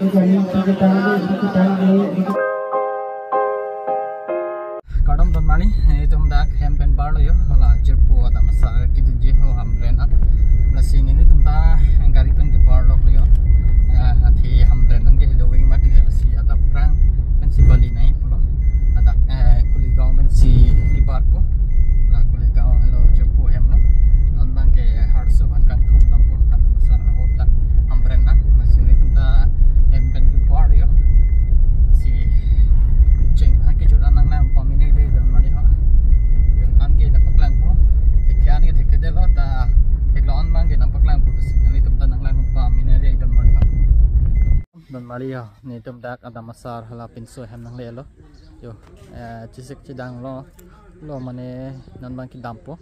Kadam don mani itu mdak hempen bar lo yo la jerpu ada masa kita jeho hamren at mesin ini tumta gari pen ke bar lo yo ati hamren nang ke lowing mati si ada prang pen si bali nai pulo ada kuligong pen si kibar po la kuligong lo jerpu hem no non bang ke harso ban kan thum dam po ada masa hota hamren at mesin ini tumta hempen ke bar yo si cheng ha ke juran nang nam pamine de don mari ha an ke napak lang po tikyan ke thek de lo ta thek lo an mang ke napak lang po sinali tumta nang lang pamine de don mari ha don mari ha ni tumta ada masar hala pinso hem nang le lo yo chisik chidang lo mane non bang ki dampo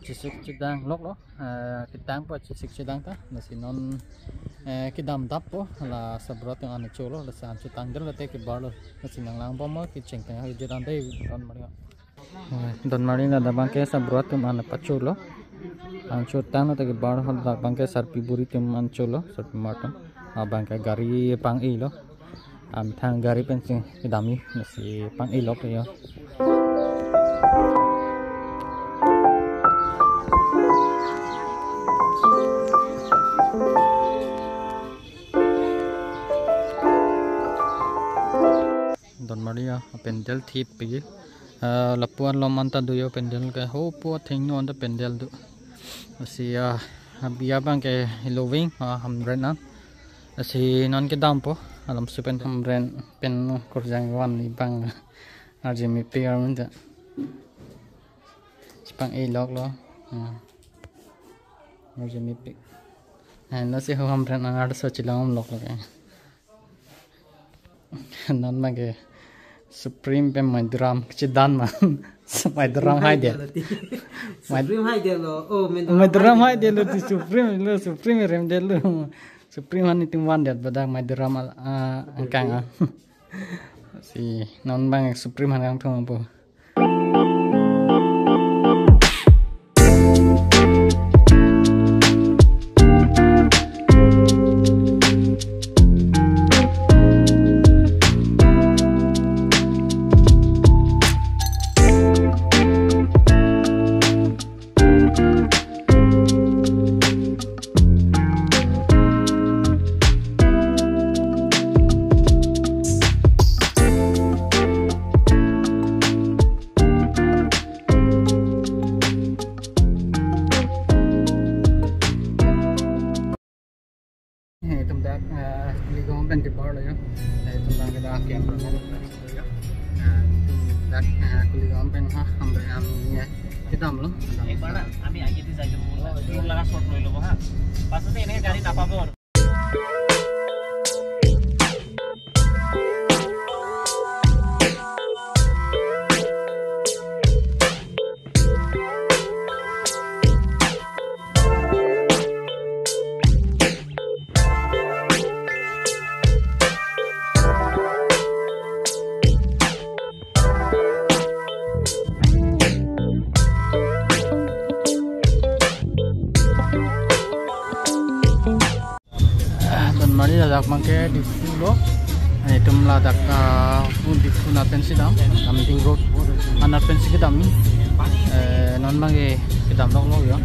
chisik chidang lok lo kitang po chisik chidang ta nasi non ki dam dapo la sabrot yang ane cholo la san chutang der la te ki bar lo nasi nang lang bomo ki cheng tang ha jiran de don mari na da bang ke sabrot tum ane pacholo an chutang te ki bar ho da bang ke sarpi buri tum an cholo sarpi matam bang ke gari pang i lo am thang gari pen sing ki dami nasi pang i lok yo Don Maria pendel thip pi lapuan lomanta do yo pendel ka ho po thing no on the pendel do si biya bang ke loving hamren na si non ke dam po alam su pen hamren pen kurjang wan ni bang arjemi pe arun da spang e log lo arjemi pe no si ho hamren ar so chilam log lo non ma ke Supreme pe my drum chidan man my drum hai de Supreme hai de lo oh my drum hai de lo ti supreme rem de lo supreme han tim wan de bada my drum kang si non bang supreme han kang thong po tumdak kuligong ben ke bar lo yo tumdak ke da camera mo lo yo tumdak kuligong ben ha hamre am ni kita lo एक बार ना আমি আগে দিয়ে যাইতে বললাম ড্রোন লাগা শট লই লব হ্যাঁ পাশে এনে গাড়ি না পাবো mari dak mangke di fulo item la dak pun di funa pensi dam something road ana pensi ke dam non mangke ke dam lo yo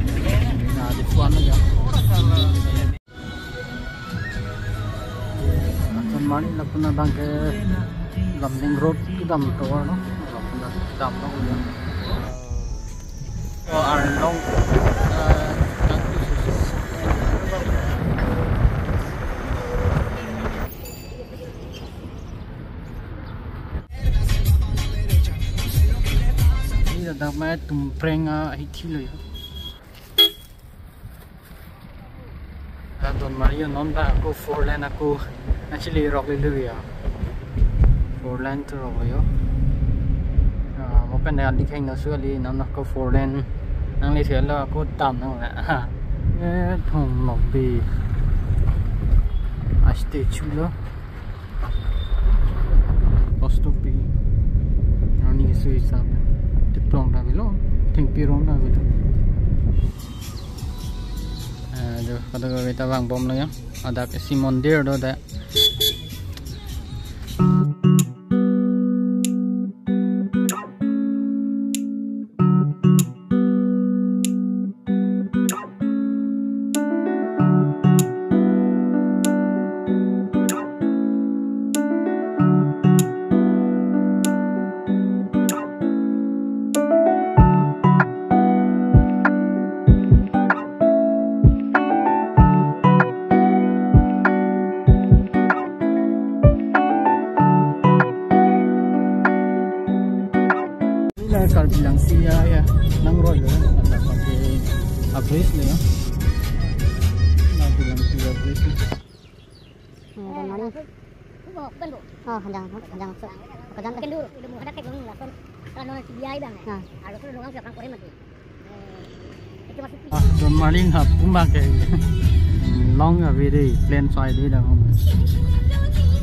na di fuan ya kon mari la puna bangke something road ke dam to no puna dam lo yo are long dak mai tum preng hi thi lo yo don maria non ba ko four lane aku actually rock le ya four lane to rock yo mo pen da di khain na su ali nam na ko four lane nang le thel lo ko tam nang la thong mok bi aste chulo postopi nani ke sui sa Plong dah belum, tinggi rong dah belum. Kalau kita bang bom lagi, ada si mondir do dah. bilang sia ya nang roy lo ada pakai abris le ya nah bilang sia abris Handang kan dulu udah mau ada kayak belum lah kalau nasi biaya bang kalau tuh doang siapa korek mati itu masih Don Maling hap pakai long ở về đây plan xoay đi đâu không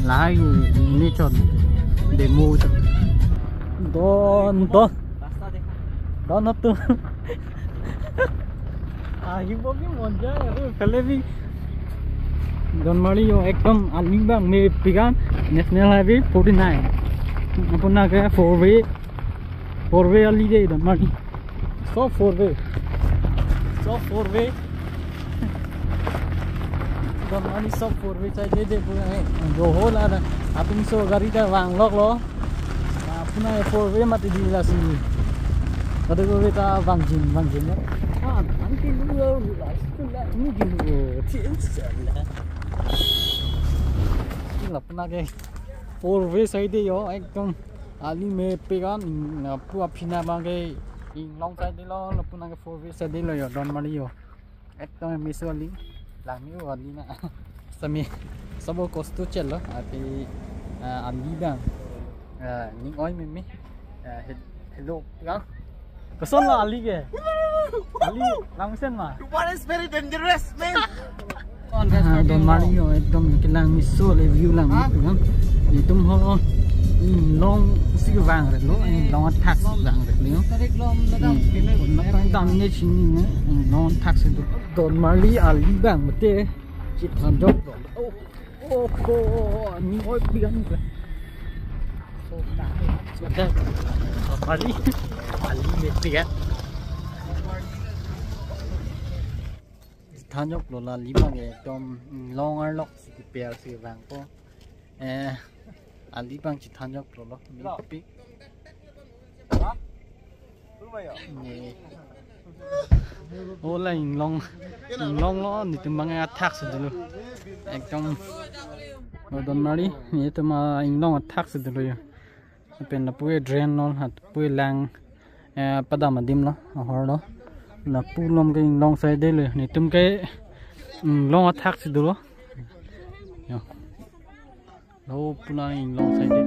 lái ni chọn để mua cho don nó tu yung bom yung monja pele भी Don Maling yo एकदम आलिंग bang में पिगान National Highway 49 अपना क्या 4-way वाली दे Don Maling so 4-way Don Maling so 4-way चाहिए दे पूरा है जो हो ला अपन सो गाड़ी का वांग लोग लो अपना 4-way मत दिला सी कदे को बेटा वांग जिन ना अंति lu ini gini tiada là pernah ke 4-way side yo ekdom ali me pegan na pu apina bange in long side lo la pernah ke 4-way side lo yo Don Maling yo ekdom misali lami wali na sami sabo kosto chelo ati ali bang ning oi me hello pegan keson lah ali ke ali langsung mah What is very dangerous, man? Don Maling yo ekdom kilang miso le view lang itu kan itu ho long si vàng rồi lo long tax vàng rồi liu nó đang đam như chín này long tax itu Don Maling ali bang mete chỉ tham job rồi ni oi pian rồi Don Maling ali mete kan tham nhóc là lima cái trong long ar lok si bèo si vàng po ali bang chỉ tham nhóc lo mi pi ô là long lo ni tu mang attack se dulu ekdom Don Maling ni tu ma long attack se dulu ya pen na pue drain non hat pue lang padam dim lo hor lo là pu lom cái long sai đâyเลยนี่ตุ้มcái long attackสิดูlo lo pu na long sai đây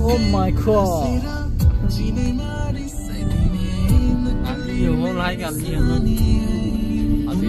Oh my god. Ali yo like Ali ano. Ali.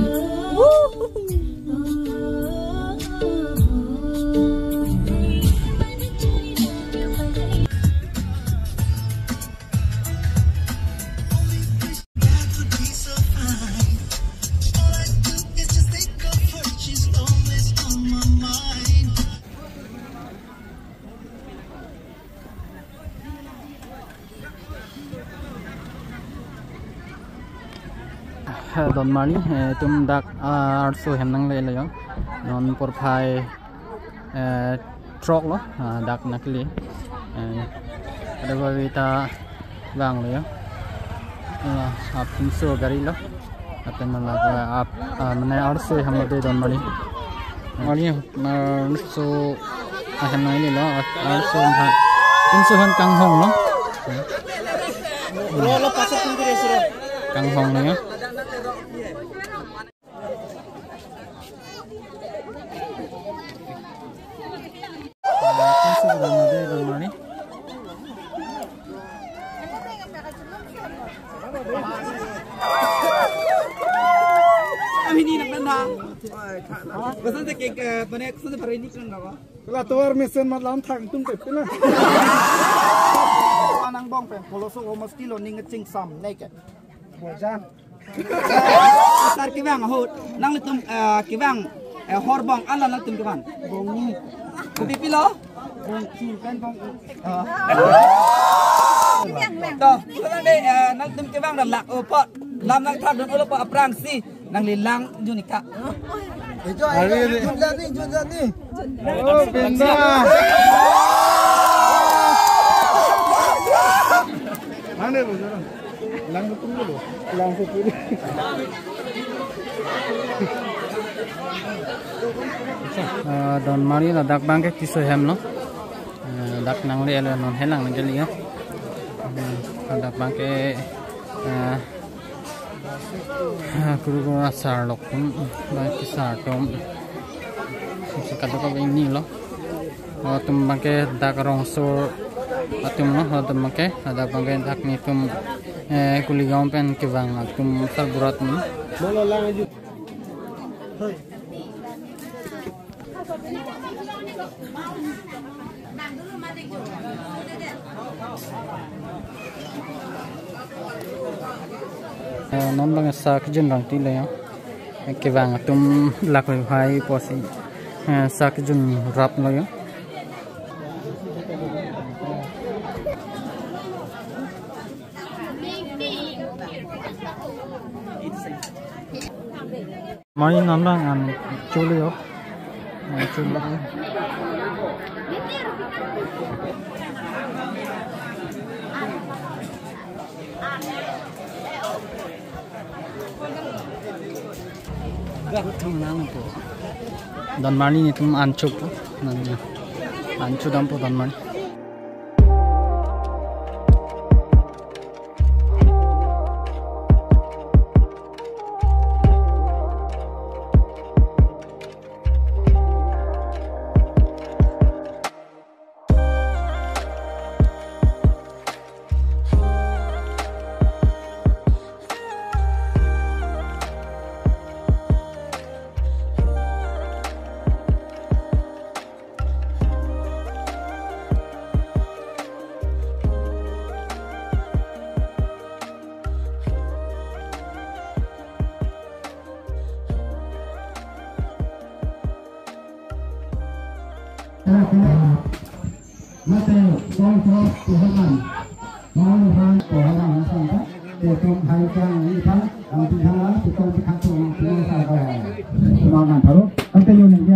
Don Maling tum dak arso hem nang le yo non por phai truck lo dak nakli ada bawi ta bang lo yo ap pinso gari lo akan malaga ap mane arso hem de Don Maling so hem nang le lo arso ha pinso han kang hong lo Lo pasok pintu deh suruh. kang hong lo yo ini nak nang. Kesan sekek mana kesan hari ini kan apa? Kalau tuar mesin malam thang tung pep lah. Nang bong pe, kalau so almost kilo ni ngecing sam naked. Bojan. Sar kibang hot, nang litum kibang horbong ala nang tum kibang. Bong ni. Kopi pilo? Bong chi kan bong. Toh, sekarang deh nang tum kibang dah lak opot. Lam nang thad don ulo pa aprang si nang lilang junika. Jundan ni. Oh, benda. Mana bojan? Langsung dulu. Langsung dulu. Don Mari là đặc bang cái kisah hem nó đặc năng lệ là non helang năng jeli ya đặc bang cái kuru sar lok pun bang kisah tom sekadar kau ini loh tum bang cái đặc rong sor tum nó tum bang cái đặc bang cái đặc ni tum kuligam pen kivang tum terberat ni Bola lang aja. non bang sak jun rang ti le ya ke wang tum lak hai posi sak jun rap lo ya mai non bang an chuli yo chuli Don Mari ni tum ancu po, ancu dam po Don Mari. Mateo, Control, Tuhan, Maluhan, Tuhan, Santa, Tetum, Haikang, Ipan, Antihara, Tukang Pikatung, Tuhan Sagai. Semangat taruh, ante Yunan,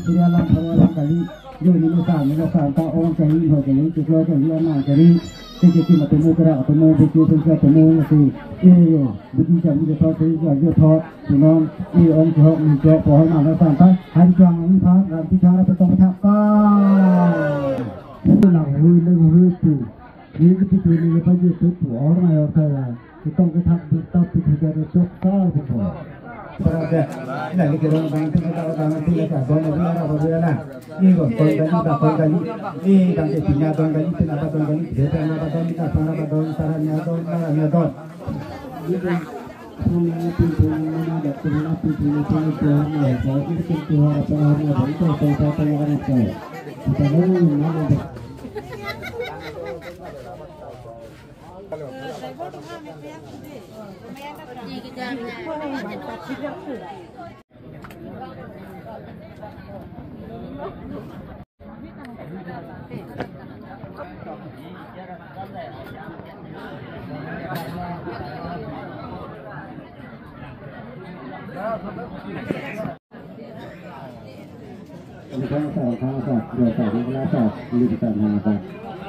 Surya Lam, Paralam Kali, Yunan Nusa, Ta Om Kali, Hokali, Tukar Kali, Anak Kali, Sikit Matamu Kera, Atamu, Bukit, Atamu, Nasi, Iyo, Bukit Jam, Jatuh, Jatuh, Tuhan, Iyo Om Jatuh, Jatuh, Pohon, Santa, Haikang, Ipan, Antihara, Tukang Pikatung. Lòng vui lên vui từ những cái chuyện này phải dự tính của này ở đây là cái công cái thằng được tao thì giờ được chốt cao của tôi. Này cái đồng bang chúng ta đang làm thì cả con này là bao nhiêu nè? Đi rồi con cái đi đang cái nhà con cái thì là con cái để cho nó con đi cả con ta nhà con. Đi rồi hôm nay tin nó đặt tin nó này có cái tin của họ cho nó vẫn còn ta cái này kita mau mana deh?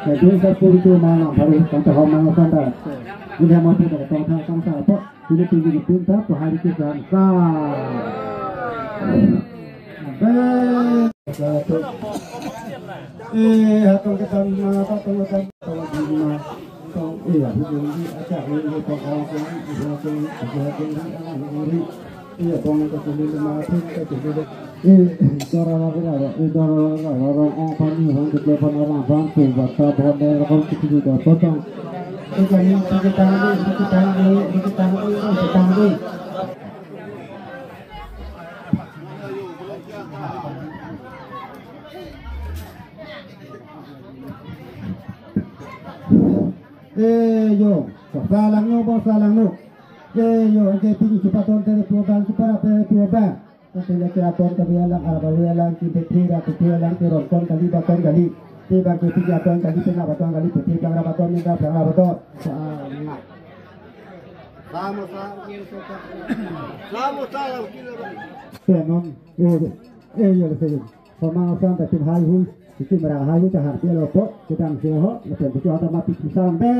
Jadi sepuluh itu mana baru contoh mana sanda. Ini yang masih ada contoh sanda apa? Ini tinggi di pintu, hari kita satu. Atau kita mana atau di mana? Iya, begini acak ini orang ini iya, bang kita beli mati kita beli. Cara apa cara? Orang apa ni orang telepon orang bantu, bata bodoh orang kita juga potong. Kita ni. yo salang no bo salang no yo ke ping cepaton dari program supaya program tapi lagi aton kebialang arabalang kita tidak tirokon kali baton kali tiba ke tiga ton kali tengah baton kali tiga baton tiga baton Vamos Penon yo le seguimos formamos sampai tim hai hui itu merah hai hui tahap dia lopo kita angseho lepas itu otomatis sampai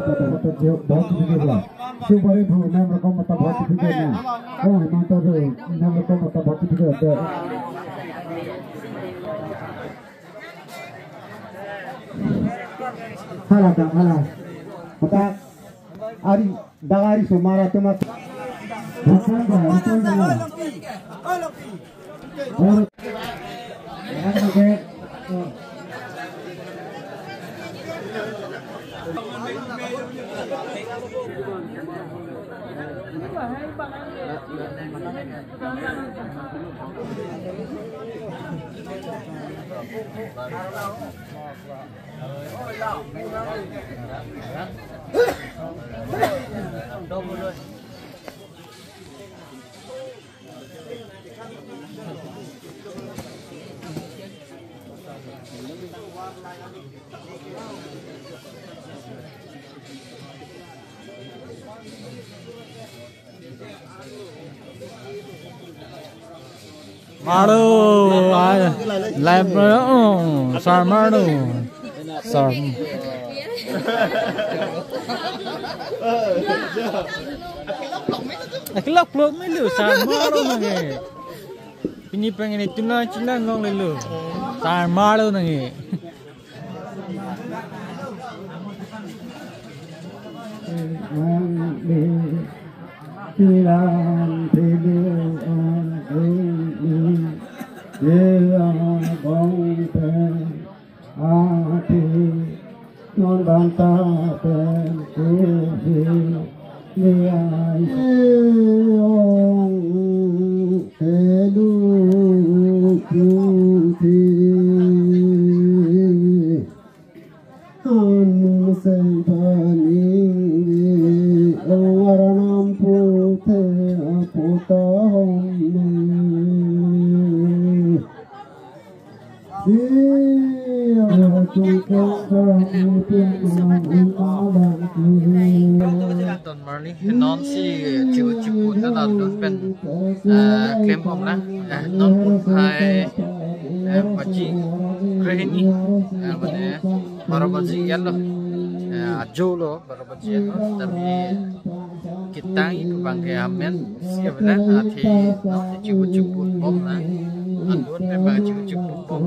pada foto dia bot juga super itu nama kamu tak bot juga nih oh mantap tuh nama kamu tak bot juga ada halah dah halah kita hari dagari sumara cuma Maru, live sar maru, sar. Kelak peluk melu sar maru nange. Ini pengen itu lah cina ngong lelu, sar maru nange. Tiran tiduran Yelang bongpen Ati Non bantah pen Kusi Liai Seong Kedu Kuti Anu Sempani Waranam Pute Aputahom Don Marley non si chịu chịu đó là được bên claim ông đó non hai baji krehini mana baru baji yellow jolo baru baji yellow tapi kita itu bangke amen siapa lah hati chịu chịu om lah anduan memang chịu chịu om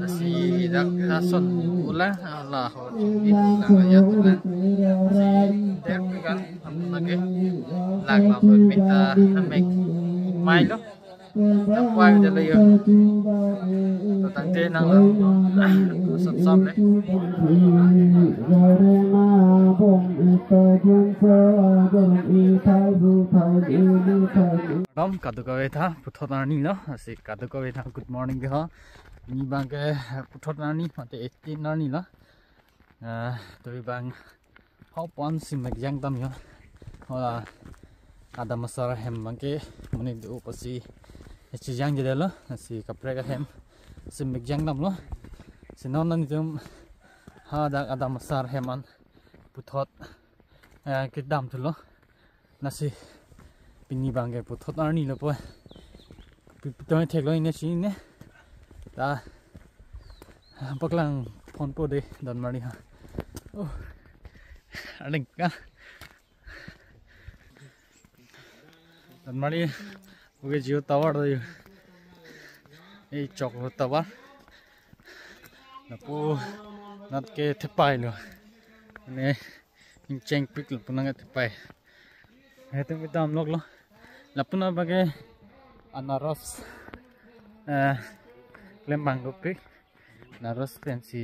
si dak hason ulah Allah itu lah ya tuh đẹp kan lagi lag làm rồi mình mai đó năm quay cho lấy rồi tăng tên năng sẵn sàng đấy Rom kadu kawe tha puthot nani no asi kadu kawe tha good morning ke ha ni bang ke puthot nani mate 18 nani la toi bang how pon sim mek yang tam yo hola ada masara hem bang ke mani du pasi chi yang je lo asi kapre ka hem sim mek yang tam lo sinon nani tum ha da ada masar heman puthot ke dam tu lo nasi Pini bangke puthot arni lo po pitoi thek lo ine chi ne ta paklang phone po de don mari ha oh aling ka don mari uge jio tawar do ei chok lo tawar na po nat ke thepai lo ne in cheng pik lo punang thepai itu kita amlok lo lapuna bagai anaros lembang kopi anaros pensi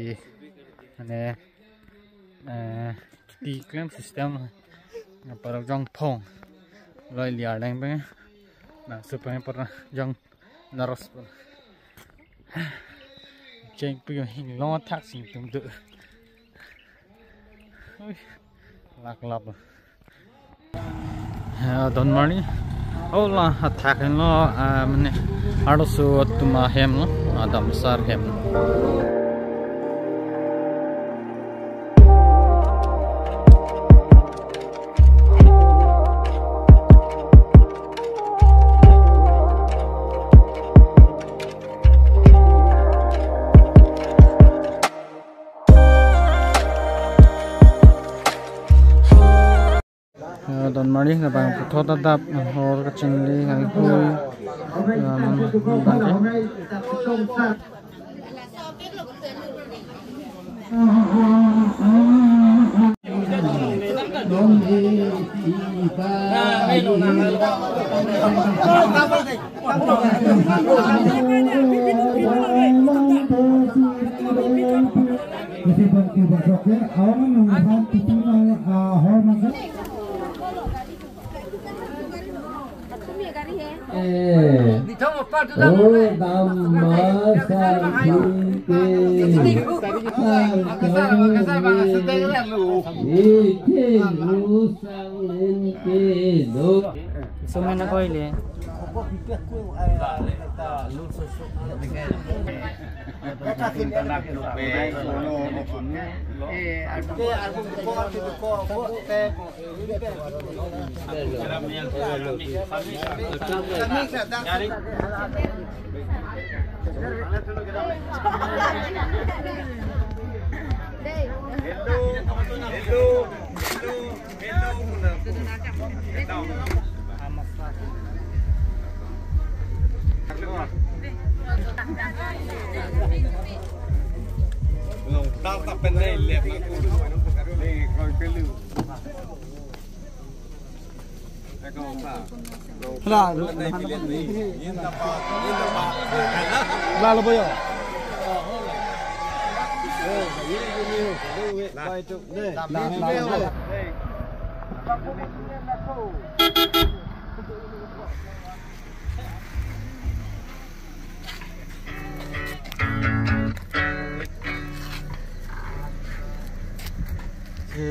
ane di klaim sistem para jong pong loi liar leng bang na supaya para jong anaros jeng pi hing lo thak sing tum de lap don mani ola athakin lo mane arosu tuma hem lo adam sar hem don mari na bang thota dap hor ka chingli ngai hui Sumena ko ile. Tao tập bên đây liệp là cô đuổi nó một cái đây coi cái lư. Cái câu sao? Là bên đây thì liên gì? Yên tập ba. Là bây giờ. Đây chụp đây. Đây.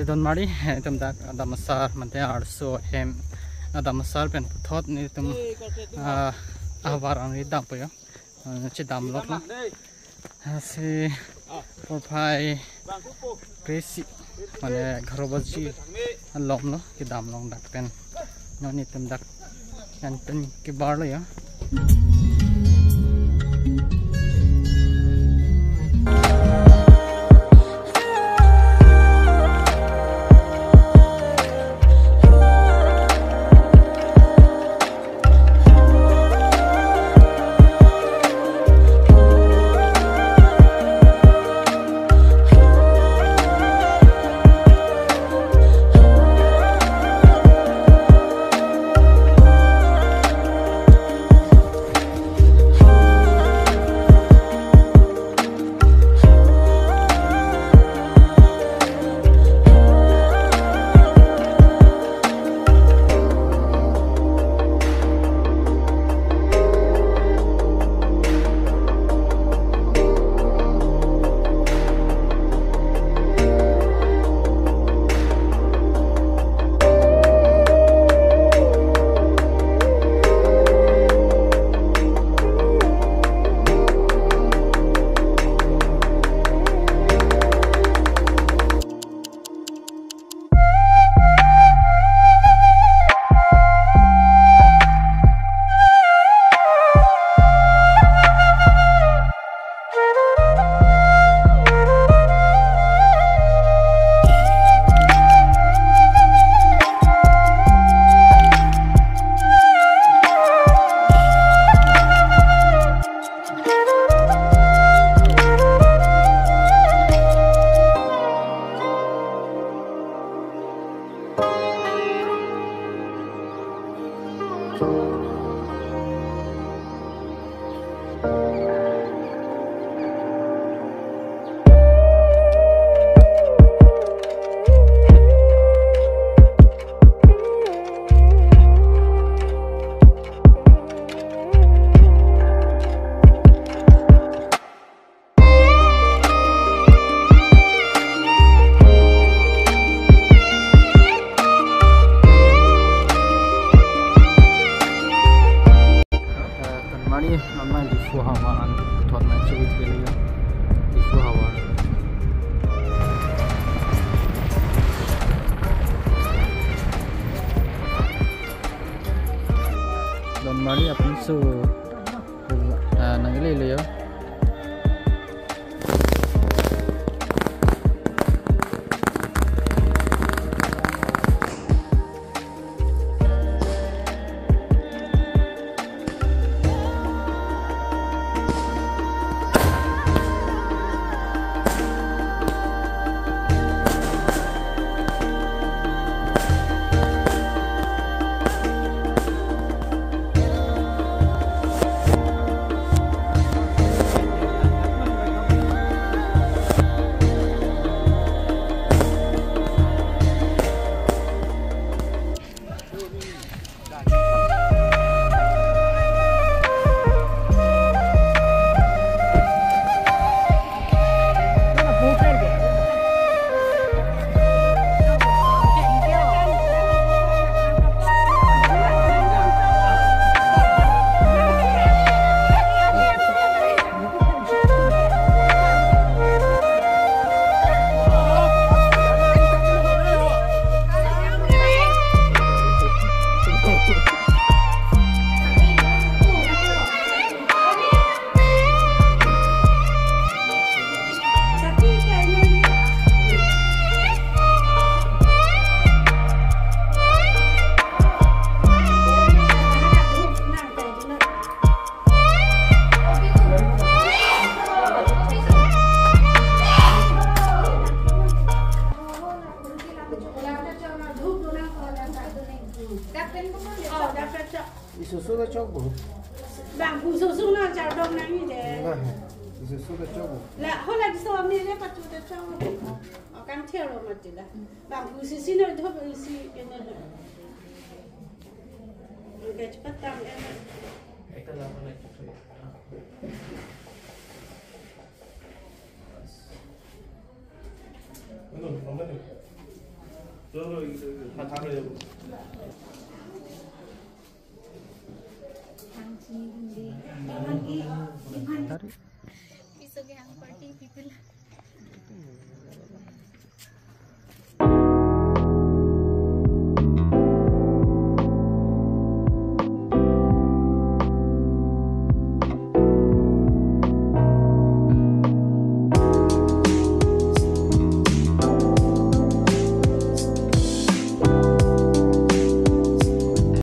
don mari tum dak adam sar mante arso hem adam sar pen thot ni tum awaran ri dam yo chi dam lok na si profile crazy mane gharobaji lom no ki dam long dak pen no ni tum dak yan pen ki bar lo ya namanya di Fuhawaan tuan macam itu ya di Fuhawaan. Dan mari apa itu nanggili ya. Isuzu da choco. Bang Isuzu nó chào đông này như thế. Isuzu da choco. Là hôm nay sau mình lấy bắt chuột cho ở căn theo rồi mà chỉ là bang Isuzu nó thôi Isuzu cái này rồi. Cái chút tạm em. Itu lah mana tu. Mana? Mana? Rồi rồi, thằng thằng này.